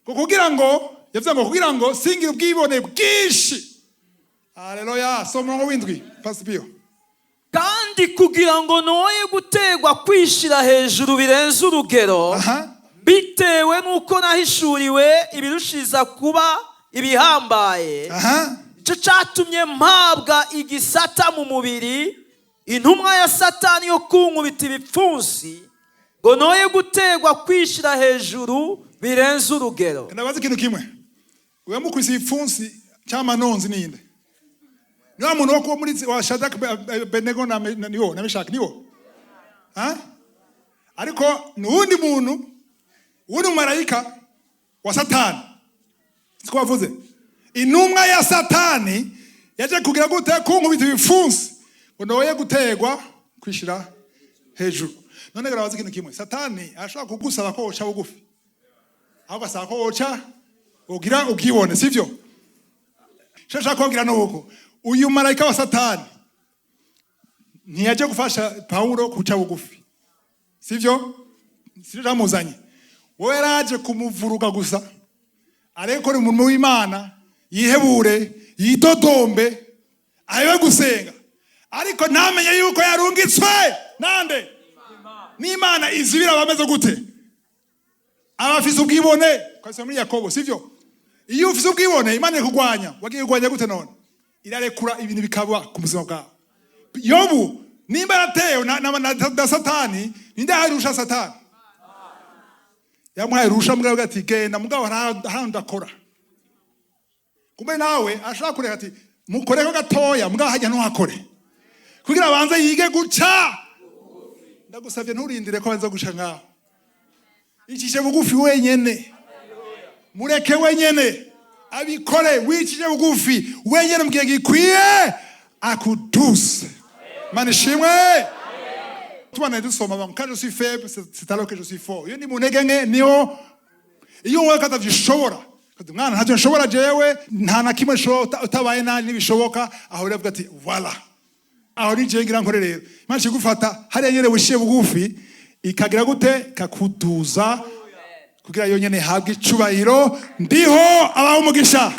kugira ngo yavuze ngo kugira ngo singira ubwibone bwinshi. Haleluya. Somo w'indwi Pastor kandi kugira ngo noye gutegwa kwishira hejuru birenze urugero bitewe nuko nahishuriwe ibirushiza kuba ibihambaye cyo catumye mpabwa igisata mu mubiri intumwa ya Satani yo kunkubita ibipfunsi ngo noye gutegwa kwishira hejuru birenze urugero. Ndabaza ikintu kimwe wewe mukwisi ibipfunsi cy'amanonzi ninde? Niwa muntu wo muri wa Shadrach Abednego na Meshaki niwo ariko nundi muntu wundi marayika wa Satani siko wavuze intumwa ya Satani yaje kugira gute kunkubita ibipfunsi ngo noye gutegwa kwishira hejuru. None garabaza ikintu kimwe Satani ashaka kugusaba ko oca bugufi ahubwo asaba ko oca ugira ubwibone sivyo? Shasha kongira nuko uyu marayika wa Satani ntiyaje gufasha Paulo kuca bugufi sivyo? Siramuzanye wowe yaraje kumuvuruga gusa ariko ni umuntu w'Imana yihebure yidodombe ayo gusenga ariko ntamenye yuko yarungitswe nande n'Imana izibira bameze gute abafise ubwibone kwase muri Yakobo sivyo? Iyo ufise ubwibone Imana ikugwanya wagiye kugwanya gute none irarekura ibintu bikaba ku buzima bwawe. Yobu nimba yatewe na Satani ninde harusha Satani yamuhaye rusha mugabo ati genda mugabo harandakora kumbe nawe ashaka kureka ati mukoreko gatoya mugabo hajya ntuhakore kugira abanze yige guca. Ndagusavye nturindire ko banza guca ngaho icishe bugufi wenyene mureke wenyene abikore wicije bugufi wenyene mugihe gikwiye akuduse. Manishimwe tubana dusoma bamwe quand je suis faible c'est alors que je suis fort. Iyo ni munegenge niho iyo wowe katavyishobora kandi mwana ntacyo nshobora jewe nta na kimwe utabaye nani nibishoboka aho uravuga ati voilà aho ni je ngira nkore rero Imana igufata hariya nyene wishiye bugufi ikagira gute kakuduza kugira yonyene habwe icubahiro ndiho abaho umugisha.